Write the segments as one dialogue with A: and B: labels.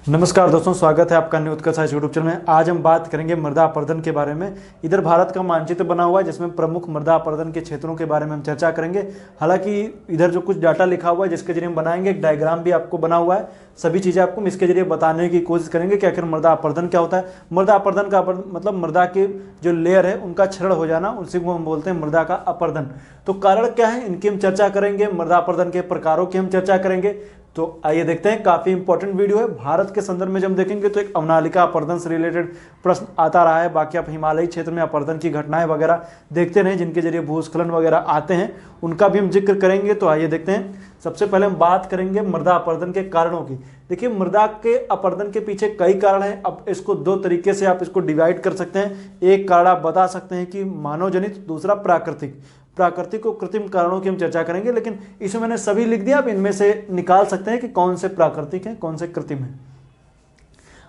A: नमस्कार दोस्तों, स्वागत है आपका न्यू उत्कर्ष यूट्यूब चैनल में। आज हम बात करेंगे मृदा अपरदन के बारे में। इधर भारत का मानचित्र बना हुआ है जिसमें प्रमुख मृदा अपरदन के क्षेत्रों के बारे में हम चर्चा करेंगे। हालांकि इधर जो कुछ डाटा लिखा हुआ है जिसके जरिए हम बनाएंगे, एक डायग्राम भी आपको बना हुआ है। सभी चीज़ें आपको इसके जरिए बताने की कोशिश करेंगे कि आखिर मृदा अपरदन क्या होता है। मृदा अपरदन का मतलब मृदा के जो लेयर है उनका क्षरण हो जाना, उसी को हम बोलते हैं मृदा का अपरदन। तो कारण क्या है इनकी हम चर्चा करेंगे, मृदा अपरदन के प्रकारों की हम चर्चा करेंगे। तो आइए देखते हैं, काफी इंपॉर्टेंट वीडियो है। भारत के संदर्भ में जब हम देखेंगे तो एक अवनालिका अपरदन से रिलेटेड प्रश्न आता रहा है। बाकी आप हिमालयी क्षेत्र में अपरदन की घटनाएं वगैरह देखते रहे जिनके जरिए भूस्खलन वगैरह आते हैं, उनका भी हम जिक्र करेंगे। तो आइए देखते हैं। सबसे पहले हम बात करेंगे मृदा अपरदन के कारणों की। देखिए, मृदा के अपरदन के पीछे कई कारण हैं। अब इसको दो तरीके से आप इसको डिवाइड कर सकते हैं। एक कारण आप बता सकते हैं कि मानव जनित, दूसरा प्राकृतिक। प्राकृतिक और कृत्रिम कारणों की हम चर्चा करेंगे, लेकिन इसमें मैंने सभी लिख दिया। आप इनमें से निकाल सकते हैं कि कौन से प्राकृतिक हैं, कौन से कृत्रिम हैं।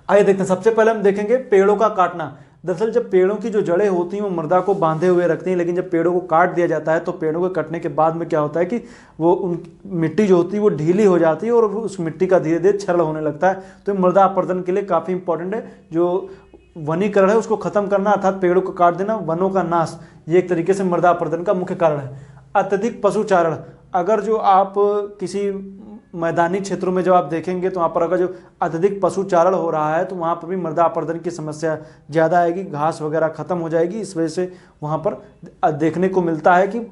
A: आइए देखते हैं। सबसे पहले हम देखेंगे पेड़ों का काटना। दरअसल जब पेड़ों की जो जड़ें होती हैं वो मृदा को बांधे हुए रखती हैं, लेकिन जब पेड़ों को काट दिया जाता है तो पेड़ों को कटने के बाद में क्या होता है कि वो उन मिट्टी जो होती है वो ढीली हो जाती है और उस मिट्टी का धीरे धीरे क्षरण होने लगता है। तो मृदा अपरदन के लिए काफ़ी इंपॉर्टेंट है। जो वनीकरण है उसको खत्म करना, अर्थात पेड़ों को काट देना, वनों का नाश, ये एक तरीके से मृदा अपरदन का मुख्य कारण है। अत्यधिक पशुचारण। अगर जो आप किसी मैदानी क्षेत्रों में जब आप देखेंगे तो वहाँ पर अगर जो अत्यधिक पशुचारण हो रहा है तो वहाँ पर भी मृदा अपरदन की समस्या ज़्यादा आएगी, घास वगैरह खत्म हो जाएगी। इस वजह से वहाँ पर देखने को मिलता है कि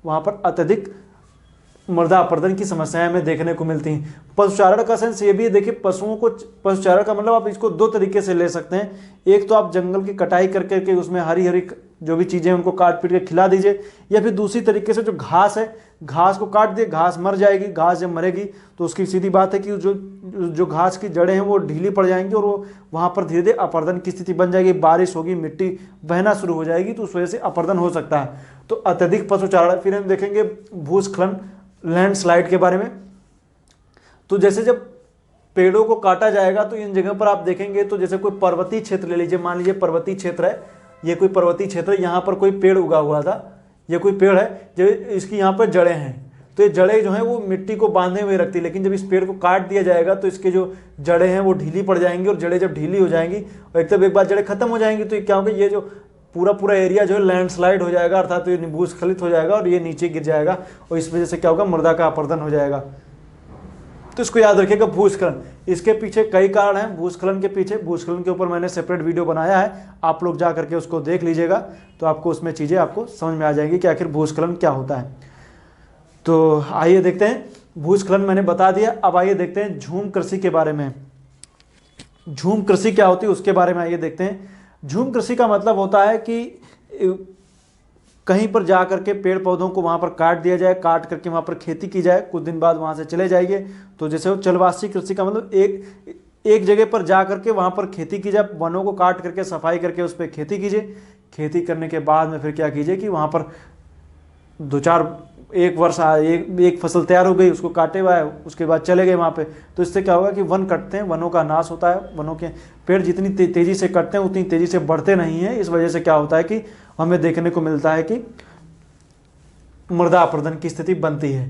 A: वहाँ पर अत्यधिक मृदा अपरदन की समस्याएं हमें देखने को मिलती हैं। पशुचारण का सेंस ये भी है, देखिए पशुओं को, पशुचारण का मतलब आप इसको दो तरीके से ले सकते हैं। एक तो आप जंगल की कटाई करके के उसमें हरी हरी जो भी चीज़ें उनको काट पीट के खिला दीजिए, या फिर दूसरी तरीके से जो घास है, घास को काट दिए, घास मर जाएगी। घास जब मरेगी तो उसकी सीधी बात है कि जो घास की जड़ें हैं वो ढीली पड़ जाएंगी और वो वहाँ पर धीरे धीरे अपरदन की स्थिति बन जाएगी। बारिश होगी, मिट्टी बहना शुरू हो जाएगी, तो उस वजह से अपरदन हो सकता है। तो अत्यधिक पशुचारण। फिर हम देखेंगे भूस्खलन, लैंडस्लाइड के बारे में। तो जैसे जब पेड़ों को काटा जाएगा तो इन जगह पर आप देखेंगे तो जैसे कोई पर्वतीय क्षेत्र ले लीजिए, मान लीजिए पर्वतीय क्षेत्र है, ये कोई पर्वतीय क्षेत्र है, यहाँ पर कोई पेड़ उगा हुआ था, ये कोई पेड़ है जो इसकी यहाँ पर जड़ें हैं, तो ये जड़ें जो हैं वो मिट्टी को बांधे हुए रखती है। लेकिन जब इस पेड़ को काट दिया जाएगा तो इसके जो जड़ें हैं वो ढीली पड़ जाएंगी, और जड़ें जब ढीली हो जाएंगी और एक बार जड़ें खत्म हो जाएंगी तो क्या होगा, ये जो पूरा एरिया जो है लैंडस्लाइड हो जाएगा, अर्थात ये भूस्खलित हो जाएगा और ये नीचे गिर जाएगा, और इस वजह से क्या होगा, मृदा का अपरदन हो जाएगा। तो इसको याद रखिएगा, भूस्खलन। इसके पीछे कई कारण हैं भूस्खलन के पीछे। भूस्खलन के ऊपर मैंने सेपरेट वीडियो बनाया है, आप लोग जा करके उसको देख लीजिएगा, तो आपको उसमें चीज़ें आपको समझ में आ जाएंगी कि आखिर भूस्खलन क्या होता है। तो आइए देखते हैं, भूस्खलन मैंने बता दिया। अब आइए देखते हैं झूम कृषि के बारे में। झूम कृषि क्या होती है उसके बारे में आइए देखते हैं। झूम कृषि का मतलब होता है कि कहीं पर जा करके पेड़ पौधों को वहाँ पर काट दिया जाए, काट करके वहाँ पर खेती की जाए, कुछ दिन बाद वहाँ से चले जाइए। तो जैसे वो चलवासी कृषि का मतलब एक जगह पर जा करके वहाँ पर खेती की जाए, वनों को काट करके सफाई करके उस पर खेती कीजिए। खेती करने के बाद में फिर क्या कीजिए कि वहाँ पर एक वर्ष एक फसल तैयार हो गई, उसको काटे हुआ है, उसके बाद चले गए वहाँ पे। तो इससे क्या होगा कि वन कटते हैं, वनों का नाश होता है। वनों के पेड़ जितनी तेज़ी से कटते हैं उतनी तेज़ी से बढ़ते नहीं हैं। इस वजह से क्या होता है कि हमें देखने को मिलता है कि मृदा अपरदन की स्थिति बनती है।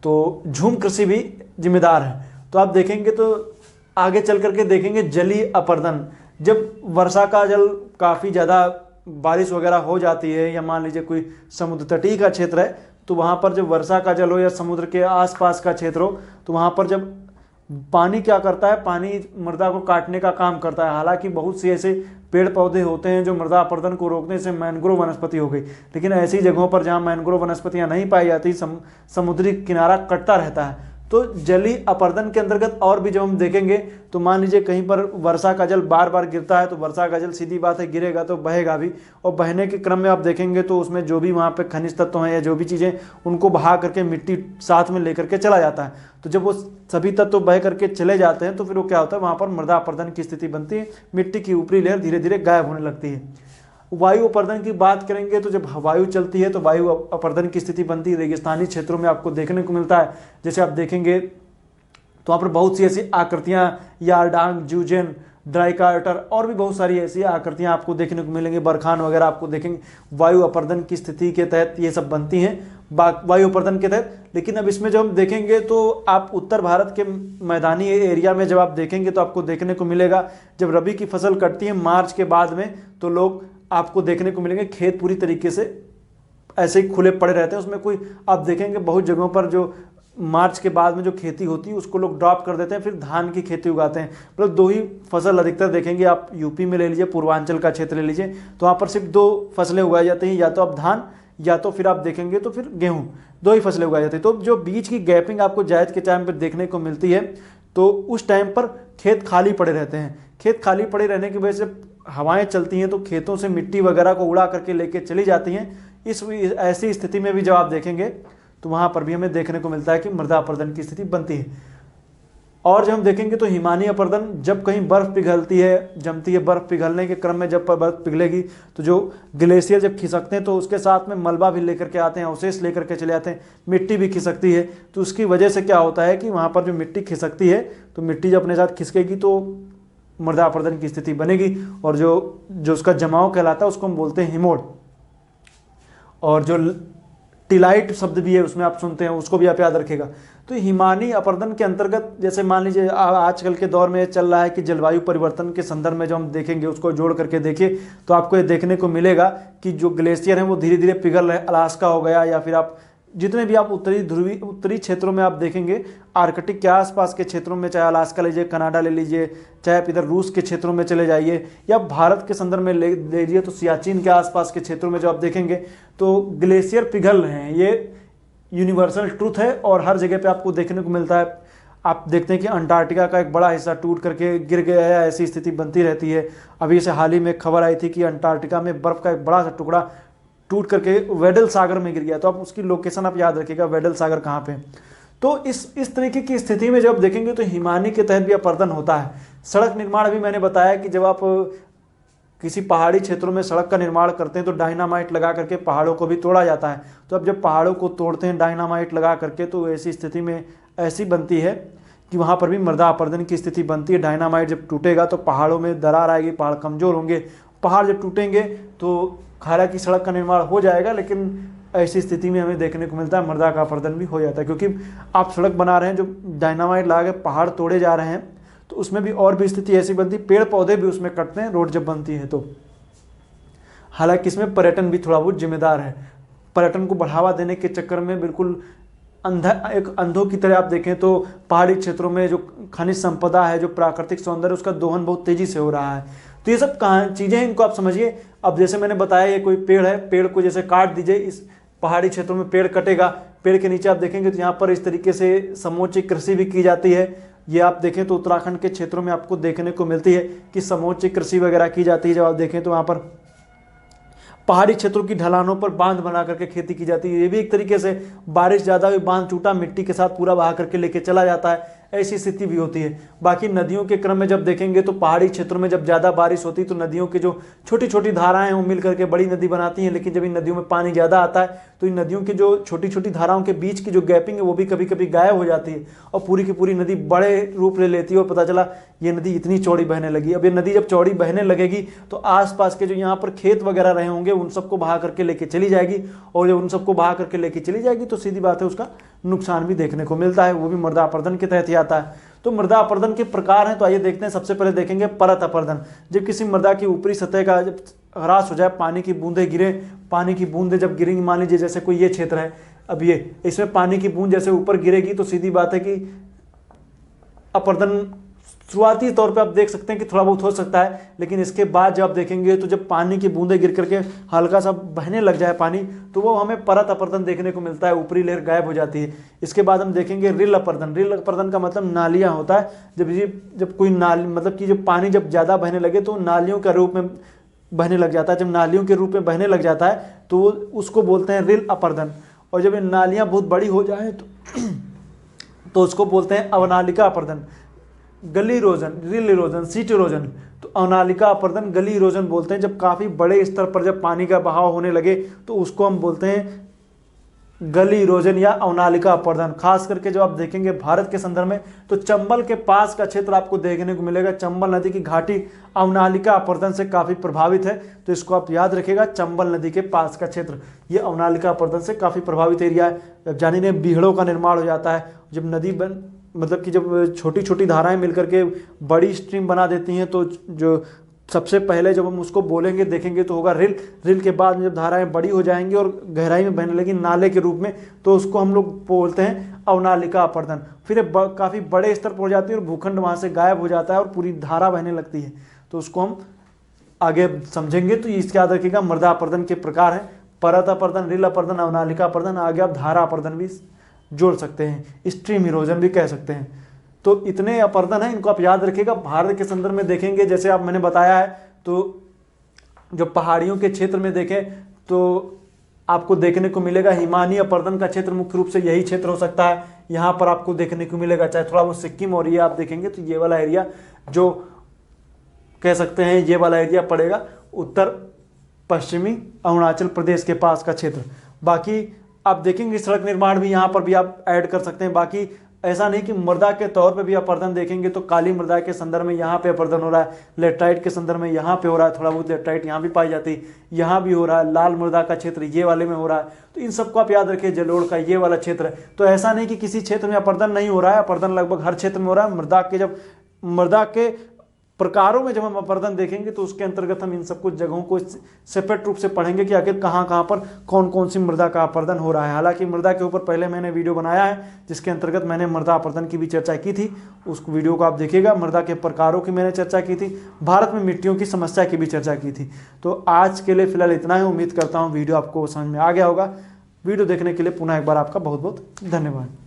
A: तो झूम कृषि भी जिम्मेदार है। तो आप देखेंगे तो आगे चल करके देखेंगे जलीय अपरदन। जब वर्षा का जल काफ़ी ज़्यादा बारिश वगैरह हो जाती है, या मान लीजिए कोई समुद्र तटीय का क्षेत्र है, तो वहाँ पर जब वर्षा का जल हो या समुद्र के आसपास का क्षेत्र हो, तो वहाँ पर जब पानी क्या करता है, पानी मृदा को काटने का काम करता है। हालांकि बहुत सी ऐसे पेड़ पौधे होते हैं जो मृदा अपरदन को रोकने से मैंग्रोव वनस्पति हो गई, लेकिन ऐसी जगहों पर जहाँ मैंग्रोव वनस्पतियाँ नहीं पाई जाती, समुद्री किनारा कटता रहता है। तो जलीय अपरदन के अंतर्गत और भी जब हम देखेंगे तो मान लीजिए कहीं पर वर्षा का जल बार बार गिरता है, तो वर्षा का जल सीधी बात है गिरेगा तो बहेगा भी, और बहने के क्रम में आप देखेंगे तो उसमें जो भी वहाँ पे खनिज तत्व हैं या जो भी चीज़ें, उनको बहा करके मिट्टी साथ में लेकर के चला जाता है। तो जब वो सभी तत्व बह करके चले जाते हैं तो फिर वो क्या होता है, वहाँ पर मृदा अपरदन की स्थिति बनती है, मिट्टी की ऊपरी लेयर धीरे धीरे गायब होने लगती है। वायु अपरदन की बात करेंगे तो जब वायु चलती है तो वायु अपरदन की स्थिति बनती है। रेगिस्तानी क्षेत्रों में आपको देखने को मिलता है। जैसे आप देखेंगे तो वहाँ पर बहुत सी ऐसी आकृतियाँ, यारडांग, जूजेन, ड्राइकार्टर और भी बहुत सारी ऐसी आकृतियाँ आपको देखने को मिलेंगी। बरखान वगैरह आपको देखेंगे, वायु अपरदन की स्थिति के तहत ये सब बनती हैं। वायु अपर्दन के तहत। लेकिन अब इसमें जब हम देखेंगे तो आप उत्तर भारत के मैदानी एरिया में जब आप देखेंगे तो आपको देखने को मिलेगा, जब रबी की फसल कटती है मार्च के बाद में, तो लोग आपको देखने को मिलेंगे खेत पूरी तरीके से ऐसे ही खुले पड़े रहते हैं, उसमें कोई आप देखेंगे बहुत जगहों पर जो मार्च के बाद में जो खेती होती है उसको लोग ड्रॉप कर देते हैं, फिर धान की खेती उगाते हैं। मतलब दो ही फसल अधिकतर देखेंगे आप यूपी में ले लीजिए, पूर्वांचल का क्षेत्र ले लीजिए, तो वहाँ पर सिर्फ दो फसलें उगाई जाती हैं, या तो आप धान या तो फिर आप देखेंगे तो फिर गेहूँ, दो ही फसलें उगाई जाती हैं। तो जो बीच की गैपिंग आपको जायद के टाइम पर देखने को मिलती है, तो उस टाइम पर खेत खाली पड़े रहते हैं। खेत खाली पड़े रहने की वजह से हवाएं चलती हैं तो खेतों से मिट्टी वगैरह को उड़ा करके लेके चली जाती हैं। इस ऐसी स्थिति में भी जब आप देखेंगे तो वहाँ पर भी हमें देखने को मिलता है कि मृदा अपरदन की स्थिति बनती है। और जब हम देखेंगे तो हिमानी अपरदन, जब कहीं बर्फ़ पिघलती है, जमती है, बर्फ़ पिघलने के क्रम में जब बर्फ़ पिघलेगी तो जो ग्लेशियर जब खिसकते हैं तो उसके साथ में मलबा भी लेकर के आते हैं, अवशेष लेकर के चले आते हैं, मिट्टी भी खिसकती है। तो उसकी वजह से क्या होता है कि वहाँ पर जो मिट्टी खिसकती है, तो मिट्टी जब अपने साथ खिसकेगी तो मृदा अपरदन की स्थिति बनेगी, और जो उसका जमाव कहलाता है उसको हम बोलते हैं हिमोड। और जो टिलाइट शब्द भी है उसमें आप सुनते हैं, उसको भी आप याद रखेगा। तो हिमानी अपरदन के अंतर्गत, जैसे मान लीजिए आजकल के दौर में चल रहा है कि जलवायु परिवर्तन के संदर्भ में जो हम देखेंगे उसको जोड़ करके देखिए तो आपको ये देखने को मिलेगा कि जो ग्लेशियर हैं वो धीरे धीरे पिघल रहे। अलास्का हो गया, या फिर आप जितने भी आप उत्तरी क्षेत्रों में आप देखेंगे, आर्कटिक के आसपास के क्षेत्रों में, चाहे अलास्का लीजिए, कनाडा ले लीजिए, चाहे आप इधर रूस के क्षेत्रों में चले जाइए, या भारत के संदर्भ में ले लीजिए तो सियाचिन के आसपास के क्षेत्रों में जो आप देखेंगे तो ग्लेशियर पिघल रहे हैं। ये यूनिवर्सल ट्रूथ है और हर जगह पे आपको देखने को मिलता है। आप देखते हैं कि अंटार्कटिका का एक बड़ा हिस्सा टूट करके गिर गया है, ऐसी स्थिति बनती रहती है। अभी से हाल ही में खबर आई थी कि अंटार्कटिका में बर्फ़ का एक बड़ा सा टुकड़ा टूट करके वेडल सागर में गिर गया। तो आप उसकी लोकेशन आप याद रखिएगा, वेडल सागर कहाँ पे। तो इस तरीके की स्थिति में जब देखेंगे तो हिमानी के तहत भी अपरदन होता है। सड़क निर्माण अभी मैंने बताया कि जब आप किसी पहाड़ी क्षेत्रों में सड़क का निर्माण करते हैं तो डायनामाइट लगा करके पहाड़ों को भी तोड़ा जाता है। तो अब जब पहाड़ों को तोड़ते हैं डायनामाइट लगा करके, तो ऐसी स्थिति में ऐसी बनती है कि वहाँ पर भी मृदा अपरदन की स्थिति बनती है। डायनामाइट जब टूटेगा तो पहाड़ों में दरार आएगी, पहाड़ कमज़ोर होंगे। पहाड़ जब टूटेंगे तो हालांकि सड़क का निर्माण हो जाएगा, लेकिन ऐसी स्थिति में हमें देखने को मिलता है मृदा का अपरदन भी हो जाता है, क्योंकि आप सड़क बना रहे हैं, जो डायनामाइट लगा के पहाड़ तोड़े जा रहे हैं, तो उसमें भी और भी स्थिति ऐसी बनती है, पेड़ पौधे भी उसमें कटते हैं रोड जब बनती है तो। हालांकि इसमें पर्यटन भी थोड़ा बहुत जिम्मेदार है। पर्यटन को बढ़ावा देने के चक्कर में बिल्कुल एक अंधों की तरह आप देखें तो पहाड़ी क्षेत्रों में जो खनिज संपदा है, जो प्राकृतिक सौंदर्य, उसका दोहन बहुत तेजी से हो रहा है। तो ये सब चीज़ें हैं, इनको आप समझिए। अब जैसे मैंने बताया ये कोई पेड़ है, पेड़ को जैसे काट दीजिए, इस पहाड़ी क्षेत्रों में पेड़ कटेगा, पेड़ के नीचे आप देखेंगे तो यहाँ पर इस तरीके से समोच्च कृषि भी की जाती है। ये आप देखें तो उत्तराखंड के क्षेत्रों में आपको देखने को मिलती है कि समोच्च कृषि वगैरह की जाती है। जब आप देखें तो वहाँ पर पहाड़ी क्षेत्रों की ढलानों पर बांध बना करके खेती की जाती है। ये भी एक तरीके से बारिश ज़्यादा हुई, बांध टूटा, मिट्टी के साथ पूरा बहा करके लेके चला जाता है, ऐसी स्थिति भी होती है। बाकी नदियों के क्रम में जब देखेंगे तो पहाड़ी क्षेत्रों में जब ज़्यादा बारिश होती है तो नदियों की जो छोटी छोटी धाराएं हैं वो मिल करके बड़ी नदी बनाती हैं। लेकिन जब इन नदियों में पानी ज़्यादा आता है तो इन नदियों की जो छोटी छोटी धाराओं के बीच की जो गैपिंग है वो भी कभी कभी गायब हो जाती है और पूरी की पूरी नदी बड़े रूप ले लेती है और पता चला ये नदी इतनी चौड़ी बहने लगी। अब ये नदी जब चौड़ी बहने लगेगी तो आसपास के जो यहाँ पर खेत वगैरह रहे होंगे उन सबको बहा करके लेके चली जाएगी, और जब उन सबको बहा करके लेके चली जाएगी तो सीधी बात है उसका नुकसान भी देखने को मिलता है, वो भी मृदा अपरदन के तहत ही आता है। तो मृदा अपरदन के प्रकार हैं, तो आइए देखते हैं। सबसे पहले देखेंगे परत अपरदन। जब किसी मृदा की ऊपरी सतह का जब ह्रास हो जाए, पानी की बूंदें गिरे, पानी की बूंदें जब गिरेंगी, मान लीजिए जैसे कोई ये क्षेत्र है, अब ये इसमें पानी की बूंद जैसे ऊपर गिरेगी तो सीधी बात है कि अपरदन शुरुआती तौर पे आप देख सकते हैं कि थोड़ा बहुत हो सकता है, लेकिन इसके बाद जब आप देखेंगे तो जब पानी की बूंदें गिर करके हल्का सा बहने लग जाए पानी, तो वो हमें परत अपरदन देखने को मिलता है, ऊपरी लेयर गायब हो जाती है। इसके बाद हम देखेंगे रिल अपरदन। रिल अपरदन का मतलब नालियाँ होता है। जब कोई नाली, मतलब कि जब पानी जब ज़्यादा बहने लगे तो नालियों के रूप में बहने लग जाता है। जब नालियों के रूप में बहने लग जाता है तो उसको बोलते हैं रिल अपरदन। और जब ये नालियाँ बहुत बड़ी हो जाए तो उसको बोलते हैं अवनालिका अपरदन। गली इरोजन, रिल इरोजन, सीट इरोजन, तो अवनालिका अपरदन, गली इरोजन बोलते हैं। जब काफ़ी बड़े स्तर पर जब पानी का बहाव होने लगे तो उसको हम बोलते हैं गली इरोजन या अवनालिका अपरदन। खास करके जो आप देखेंगे भारत के संदर्भ में तो चंबल के पास का क्षेत्र आपको देखने को मिलेगा। चंबल नदी की घाटी अवनालिका अपरदन से काफ़ी प्रभावित है, तो इसको आप याद रखिएगा। चंबल नदी के पास का क्षेत्र ये अवनालिका अपरदन से काफ़ी प्रभावित एरिया है। जब जानिए बीहड़ों का निर्माण हो जाता है, जब नदी मतलब कि जब छोटी छोटी धाराएं मिलकर के बड़ी स्ट्रीम बना देती हैं, तो जो सबसे पहले जब हम उसको बोलेंगे देखेंगे तो होगा रिल। रिल के बाद में जब धाराएं बड़ी हो जाएंगी और गहराई में बहने लगी नाले के रूप में, तो उसको हम लोग बोलते हैं अवनालिका अपरदन। फिर काफ़ी बड़े स्तर पर हो जाती है और भूखंड वहाँ से गायब हो जाता है और पूरी धारा बहने लगती है। तो उसको हम आगे समझेंगे। तो इसके याद रखिएगा मृदा अपरदन के प्रकार है, परत अपरदन, रिल अपरदन, अवनालिका अपरदन। आगे आप धारा अपरदन भी जोड़ सकते हैं, स्ट्रीम इरोजन भी कह सकते हैं। तो इतने अपरदन हैं, इनको आप याद रखिएगा। भारत के संदर्भ में देखेंगे जैसे आप मैंने बताया है, तो जो पहाड़ियों के क्षेत्र में देखें तो आपको देखने को मिलेगा हिमानी अपरदन का क्षेत्र मुख्य रूप से यही क्षेत्र हो सकता है। यहाँ पर आपको देखने को मिलेगा, चाहे थोड़ा वो सिक्किम और ये आप देखेंगे तो ये वाला एरिया जो कह सकते हैं ये वाला एरिया पड़ेगा उत्तर पश्चिमी अरुणाचल प्रदेश के पास का क्षेत्र। बाकी आप देखेंगे सड़क निर्माण भी यहाँ पर भी आप ऐड कर सकते हैं। बाकी ऐसा नहीं कि मृदा के तौर पे भी अपरदन देखेंगे तो काली मृदा के संदर्भ में यहाँ पे अपरदन हो रहा है, लेटराइट के संदर्भ में यहाँ पे हो रहा है, थोड़ा बहुत लेटराइट यहाँ भी पाई जाती है, यहाँ भी हो रहा है, लाल मृदा का क्षेत्र ये वाले में हो रहा है। तो इन सबको आप याद रखिए, जलोढ़ का ये वाला क्षेत्र है। तो ऐसा नहीं कि किसी क्षेत्र में अपरदन नहीं हो रहा है, अपरदन लगभग हर क्षेत्र में हो रहा है। मृदा के प्रकारों में जब हम अपरदन देखेंगे तो उसके अंतर्गत हम इन सब कुछ जगहों को सेपरेट रूप से पढ़ेंगे कि आखिर कहाँ कहाँ पर कौन कौन सी मृदा का अपरदन हो रहा है। हालांकि मृदा के ऊपर पहले मैंने वीडियो बनाया है जिसके अंतर्गत मैंने मृदा अपरदन की भी चर्चा की थी, उस वीडियो को आप देखिएगा। मृदा के प्रकारों की मैंने चर्चा की थी, भारत में मिट्टियों की समस्या की भी चर्चा की थी। तो आज के लिए फिलहाल इतना ही। उम्मीद करता हूँ वीडियो आपको समझ में आ गया होगा। वीडियो देखने के लिए पुनः एक बार आपका बहुत बहुत धन्यवाद।